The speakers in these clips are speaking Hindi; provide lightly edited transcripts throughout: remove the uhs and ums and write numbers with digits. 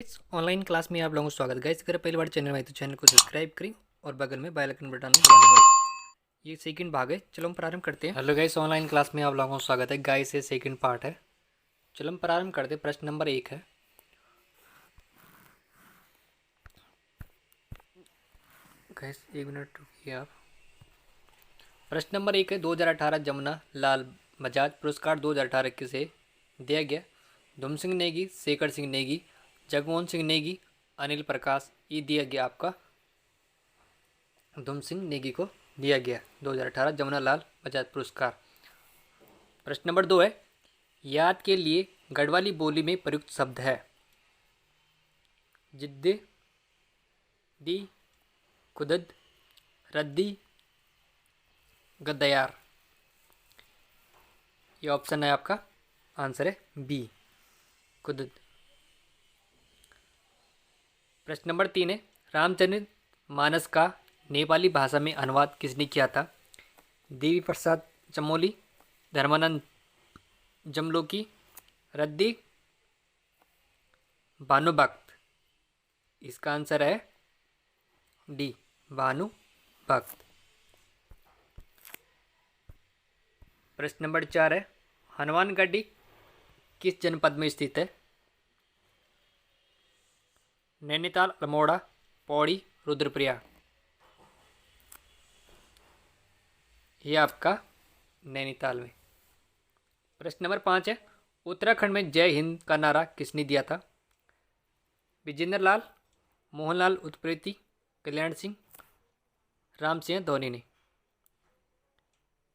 इस ऑनलाइन क्लास में आप लोगों को स्वागत है। गाइस अगर पहली बार चैनल में आए तो चैनल को सब्सक्राइब करें और बगल में बेल आइकन बटन दबाना होगा। ये सेकंड भाग है, चलो हम प्रारंभ करते हैं। हेलो गाइस, ऑनलाइन क्लास में आप लोगों को स्वागत है। गाइस ये सेकंड पार्ट है, चलो हम प्रारंभ करते हैं। प्रश्न नंबर 1 है। गाइस 1 मिनट रुकिए आप। प्रश्न नंबर 1 है, 2018 जमुना लाल बजाज पुरस्कार 2018 किसे दिया गया? धूम सिंह नेगी, शेखर सिंह नेगी, जगमोहन सिंह नेगी, अनिल प्रकाश। ये दिया गया आपका धूम सिंह नेगी को दिया गया 2018 जमुना लाल बजाज पुरस्कार। प्रश्न नंबर 2 है, याद के लिए गढ़वाली बोली में प्रयुक्त शब्द है? जिद्दी, दी, कुदद, रद्दी, गद्दयार। ये ऑप्शन है आपका, आंसर है बी, कुदद। प्रश्न नंबर 3 है, रामचरित मानस का नेपाली भाषा में अनुवाद किसने किया था? देवी प्रसाद चमोली, धर्मानंद जमलोकी, रद्दी, भानुभक्त। इसका आंसर है डी, भानुभक्त। प्रश्न नंबर 4 है, हनुमानगढ़ी किस जनपद में स्थित है? नैनीताल, अल्मोड़ा, पौड़ी, रुद्रप्रयाग। ये आपका नैनीताल में। प्रश्न नंबर 5 है, उत्तराखंड में जय हिंद का नारा किसने दिया था? विजेंद्र लाल, मोहनलाल उत्प्रेती, कल्याण सिंह, राम सिंह धोनी ने।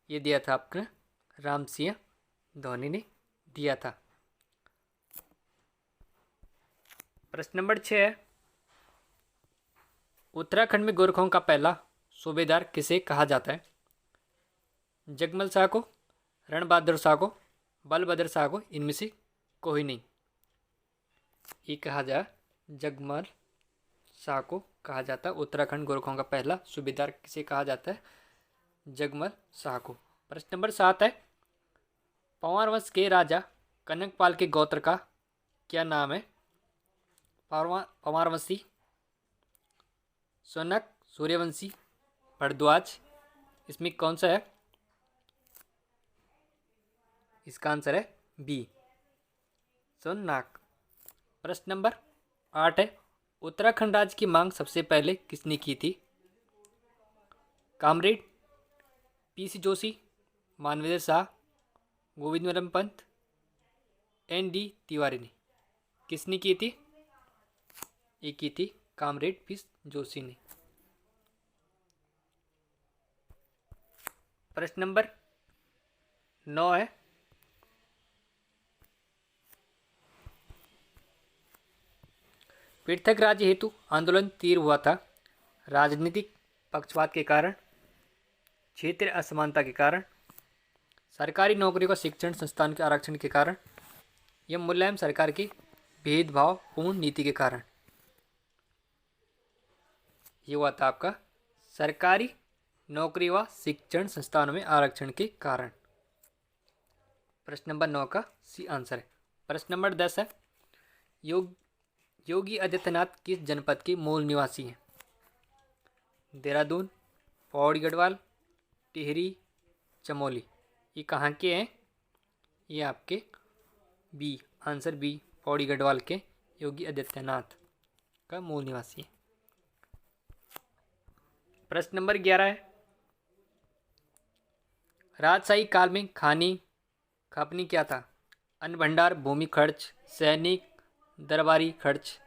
ये दिया था आपने, राम सिंह धोनी ने दिया था। प्रश्न नंबर 6 है, उत्तराखंड में गोरखाओं का पहला सूबेदार किसे कहा जाता है? जगमल शाह को, रण बहादुर शाह को, बलभद्र शाह को, इनमें से कोई नहीं। ये कहा जा, जगमल शाह को कहा जाता है। उत्तराखंड गोरखाओं का पहला सूबेदार किसे कहा जाता है? जगमल शाह को। प्रश्न नंबर 7 है, पंवार वंश के राजा कनकपाल के गोत्र का क्या नाम है? पंवारवंशी, सोनक, सूर्यवंशी, भरद्वाज। इसमें कौन सा है? इसका आंसर है बी, सोननाक। प्रश्न नंबर 8 है, उत्तराखंड राज्य की मांग सबसे पहले किसने की थी? Comrade, PC Joshi, Manvendra Shah, Govind Vallabh Pant, ND. Tiwari ने। किसने की थी? ये की थी कामरेड पीसी जोशी ने। प्रश्न नंबर 9 है, पृथक राज्य हेतु आंदोलन तीव्र हुआ था। राजनीतिक पक्षपात के कारण, क्षेत्रीय असमानता के कारण, सरकारी नौकरी का शिक्षण संस्थान के आरक्षण के कारण, यह मुलायम सरकार की भेदभावपूर्ण नीति के कारण। ये हुआ था आपका सरकारी नौकरी व शिक्षण संस्थानों में आरक्षण के कारण। प्रश्न नंबर 9 का सी आंसर है। प्रश्न नंबर 10 है, योगी आदित्यनाथ किस जनपद के मूल निवासी हैं? देहरादून, पौड़ी गढ़वाल, टिहरी, चमोली। ये कहाँ के हैं? ये आपके B, answer B, Pauri Garhwal के योगी आदित्यनाथ का मूल निवासी है। प्रश्न नंबर 11 है, राजशाही काल में खानी खपनी क्या था? अन्न भंडार, भूमि खर्च, सैनिक, दरबारी खर्च।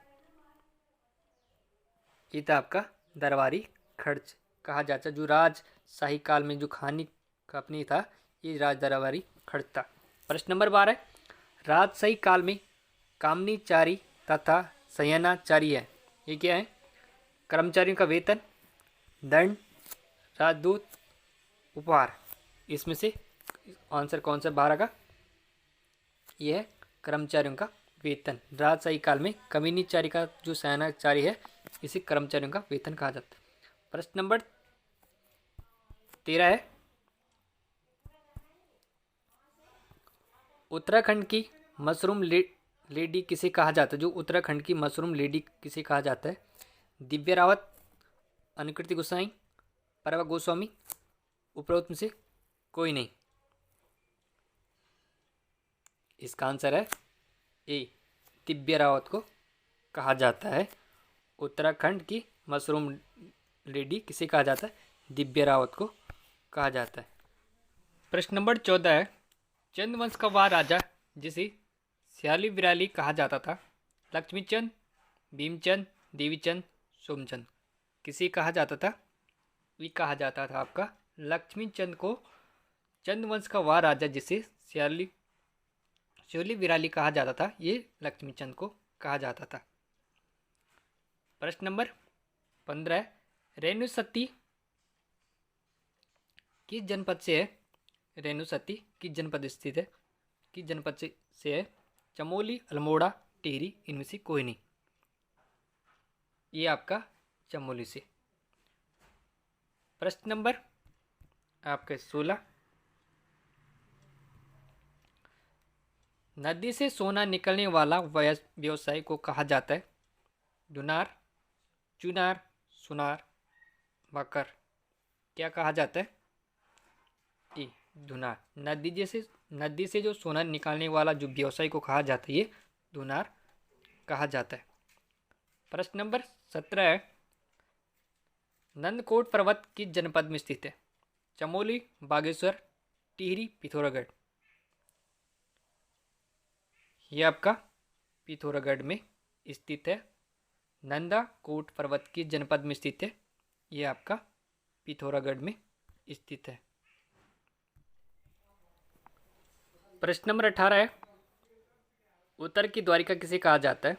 ये था आपका दरबारी खर्च कहा जाता है। जो राजशाही काल में जो खानी खपनी था, ये राज दरबारी खर्च था। प्रश्न नंबर 12 है, राजशाही काल में कामनीचारी तथा सयानाचारी है, ये क्या है? कर्मचारियों का वेतन, दंड, राजदूत, उपहार। इसमें से आंसर कौन सा 12 का? यह है कर्मचारियों का वेतन। राजशाही काल में कमीनीचारी का जो सयानाचारी है, इसे कर्मचारियों का वेतन कहा जाता है। प्रश्न नंबर 13 है, उत्तराखंड की मशरूम लेडी किसे कहा जाता है? जो उत्तराखंड की मशरूम लेडी किसे कहा जाता है? दिव्या रावत, अनुकृति गोस्वामी, परवा गोस्वामी, उपरोक्त में से कोई नहीं। इसका आंसर है ए, दिव्या रावत को कहा जाता है। उत्तराखंड की मशरूम लेडी किसे कहा जाता है? दिव्या रावत को कहा जाता है। प्रश्न नंबर 14 है, चंदवंश का वह राजा जिसे श्याली विराली कहा जाता था? लक्ष्मीचंद, भीमचंद, देवीचंद, सोमचंद। किसे कहा जाता था? ये कहा जाता था आपका लक्ष्मीचंद को। चंदवंश का वह राजा जिसे श्याली विराली कहा जाता था, ये लक्ष्मीचंद को कहा जाता था। प्रश्न नंबर 15 है, रेणु सती किस जनपद से है? रेणु सती किस जनपद स्थित है? किस जनपद से है? चमोली, अल्मोड़ा, टिहरी, इनमें से कोई नहीं। ये आपका चमोली से। प्रश्न नंबर आपके 16, नदी से सोना निकलने वाला व्यवसाय को कहा जाता है? धुनार, चुनार, सुनार, मकर। क्या कहा जाता है? ए, धुनार। नदी से जो सोना निकालने वाला जो व्यवसाय को कहा जाता है, ये धुनार कहा जाता है। प्रश्न नंबर 17 है, नंदकोट पर्वत किस जनपद में स्थित है? चमोली, बागेश्वर, टिहरी, पिथौरागढ़। यह आपका पिथौरागढ़ में स्थित है। नंदाकोट पर्वत किस जनपद में स्थित है? यह आपका पिथौरागढ़ में स्थित है। प्रश्न नंबर 18 है, उत्तर की द्वारिका किसे कहा जाता है?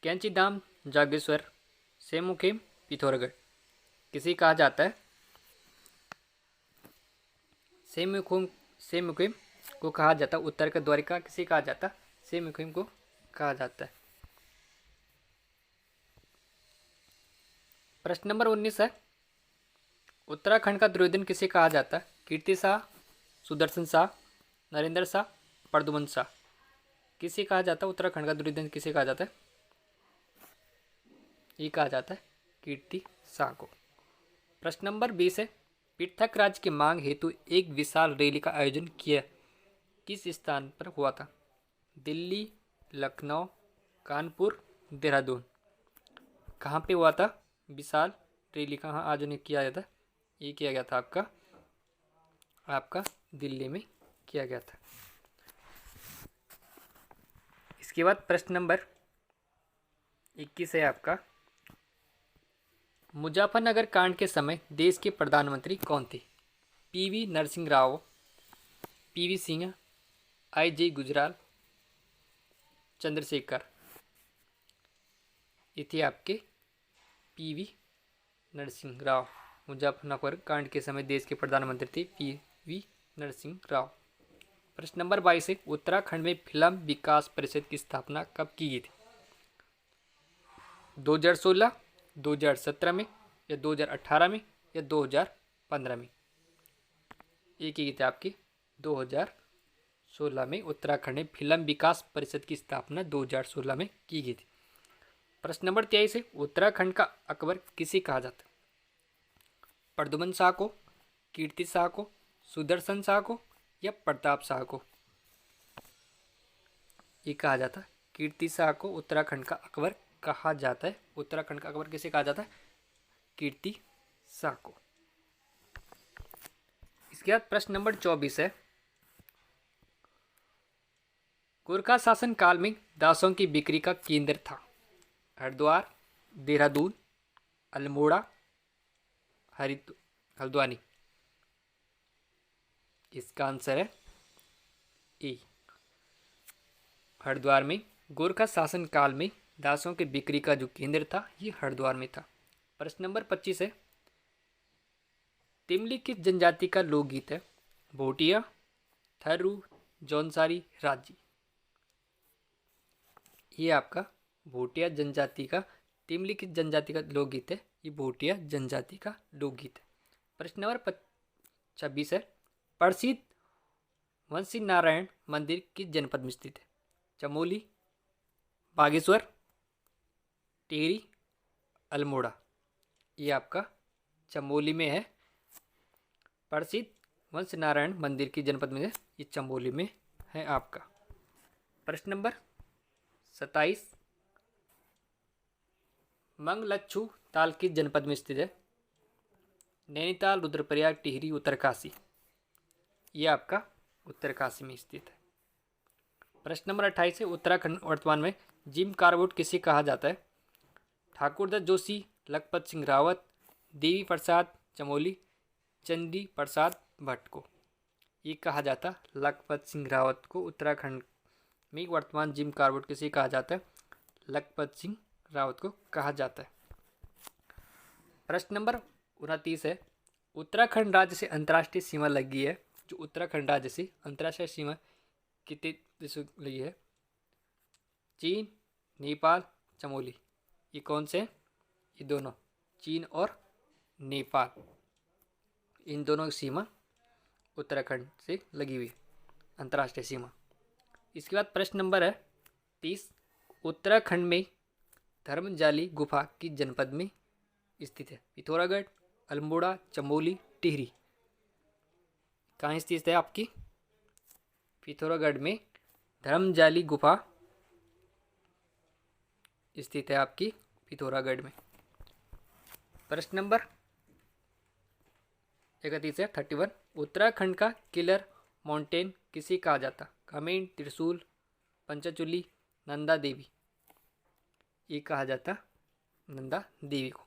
कैंची धाम, जागेश्वर, सेमुखेम, पिथौरागढ़। किसे कहा जाता है? सेमुखेम को कहा जाता है। उत्तर का द्वारिका किसे कहा जाता है? सेमुखेम को कहा जाता है। प्रश्न नंबर 19 है, उत्तराखंड का दुर्योधन किसे कहा जाता है? कीर्ति शाह, सुदर्शन शाह, नरेंद्र शाह, प्रद्युम्न शाह। किसे कहा जाता है? उत्तराखंड का दुर्योधन किसे कहा जाता है? ये कहा जाता है कीर्ति शाह को। प्रश्न नंबर 20 है, पृथक राज्य की मांग हेतु एक विशाल रैली का आयोजन किया किस स्थान पर हुआ था? दिल्ली, लखनऊ, कानपुर, देहरादून। कहाँ पे हुआ था विशाल रैली? कहाँ आयोजन किया गया था? ये किया गया था आपका दिल्ली में किया गया था। इसके बाद प्रश्न नंबर 21 है आपका, मुजफ्फरनगर कांड के समय देश के प्रधानमंत्री कौन थे? PV Narasimha Rao, PV Singh, I J. Gujral, Chandrashekhar. ये थे आपके पीवी नरसिंह राव। मुजफ्फरनगर कांड के समय देश के प्रधानमंत्री थे पीवी नरसिंह राव। प्रश्न नंबर 22 है, उत्तराखंड में फिल्म विकास परिषद की स्थापना कब की गई थी? 2016, 2017 में, या 2018 में, या 2015 में? ये की गई थी आपकी 2016 में। उत्तराखंड में फिल्म विकास परिषद की स्थापना 2016 में की गई थी। प्रश्न नंबर 23 है, उत्तराखंड का अकबर किसे कहा जाता है? प्रद्युम्न शाह को, कीर्ति शाह को, सुदर्शन शाह को, या प्रताप शाह को? ये कहा जाता है कीर्ति शाह को उत्तराखंड का अकबर कहा जाता है। उत्तराखंड का अकबर किसे कहा जाता है? कीर्ति शाह को। इसके बाद प्रश्न नंबर 24 है, गोरखा शासन काल में दासों की बिक्री का केंद्र था? हरिद्वार, देहरादून, अल्मोड़ा, हल्द्वानी। इसका आंसर है ए, हरिद्वार में। गोरखा शासन काल में दासों के बिक्री का जो केंद्र था, ये हरिद्वार में था। प्रश्न नंबर 25 है, तिमली किस जनजाति का लोकगीत है? भोटिया, थरू, जौनसारी, राजी। ये आपका भोटिया जनजाति का, तिमली किस जनजाति का लोकगीत है? ये भोटिया जनजाति का लोकगीत है। प्रश्न नंबर 26 है, प्रसिद्ध वंशी नारायण मंदिर किस जनपद में स्थित है? चमोली, बागेश्वर, टिहरी, अल्मोड़ा। ये आपका चमोली में है। प्रसिद्ध वंश नारायण मंदिर की जनपद में ये चमोली में है आपका। प्रश्न नंबर 27, मंगलच्छू ताल किस जनपद में स्थित है? नैनीताल, रुद्रप्रयाग, टिहरी, उत्तरकाशी। ये आपका उत्तरकाशी में स्थित है। प्रश्न नंबर 28 है, उत्तराखंड वर्तमान में जिम कॉर्बेट किसे कहा जाता है? ठाकुरदत्त जोशी, लखपत सिंह रावत, देवी प्रसाद चमोली, चंदी प्रसाद भट्ट को। ये कहा जाता लखपत सिंह रावत को। उत्तराखंड में वर्तमान जिम कॉर्बेट किसे कहा जाता है? लखपत सिंह रावत को कहा जाता है। प्रश्न नंबर 29 है, उत्तराखंड राज्य से अंतर्राष्ट्रीय सीमा लगी है। जो उत्तराखंड राज्य से अंतर्राष्ट्रीय सीमा कितने देशों लगी है? चीन, नेपाल, चमोली। ये कौन से? ये दोनों, चीन और नेपाल, इन दोनों की सीमा उत्तराखंड से लगी हुई अंतर्राष्ट्रीय सीमा। इसके बाद प्रश्न नंबर है 30, उत्तराखंड में धर्मजाली गुफा किस जनपद में स्थित है? पिथौरागढ़, अल्मोड़ा, चमोली, टिहरी। कहाँ स्थित है आपकी? पिथौरागढ़ में धर्मजाली गुफा स्थित है आपकी पिथौरागढ़ में। प्रश्न नंबर 31 है 31, उत्तराखंड का किलर माउंटेन किसे कहा जाता? कामेंग, त्रिशूल, पंचचूली, नंदा देवी। ये कहा जाता नंदा देवी को।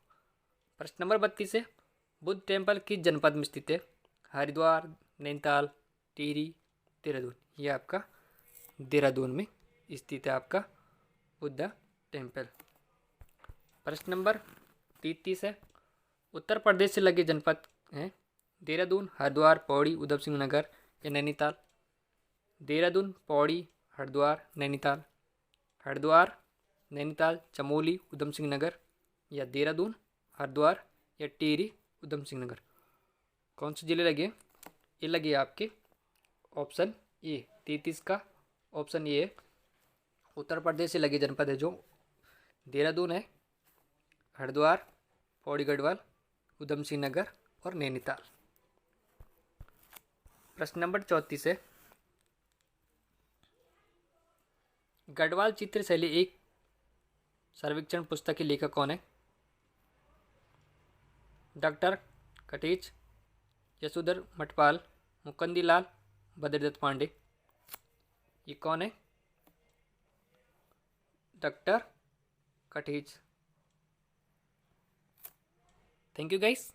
प्रश्न नंबर 32 है, बुद्ध टेम्पल किस जनपद में स्थित है? हरिद्वार, नैनीताल, टिहरी, देहरादून। ये आपका देहरादून में स्थित है आपका बुद्ध टेम्पल। प्रश्न नंबर 33 है, उत्तर प्रदेश से लगे जनपद हैं देहरादून, हरिद्वार, पौड़ी, उधम सिंह नगर या नैनीताल। देहरादून, पौड़ी, हरिद्वार, नैनीताल। हरिद्वार, नैनीताल, चमोली, उधम सिंह नगर या देहरादून, हरिद्वार या टिहरी, उधम सिंह नगर। कौन से जिले लगे? ये लगे आपके ऑप्शन ए। 33 का ऑप्शन ए है। उत्तर प्रदेश से लगे जनपद है जो देहरादून है, हरिद्वार, पौड़ी गढ़वाल, उधम सिंह नगर और नैनीताल। प्रश्न नंबर 34 है, गढ़वाल चित्र शैली एक सर्वेक्षण पुस्तक के लेखक कौन है? डॉक्टर कटेच, यशोधर मठपाल, मुकुंदीलाल, बद्रीदत्त पांडे। ये कौन है? Doctor Katech. Thank you guys.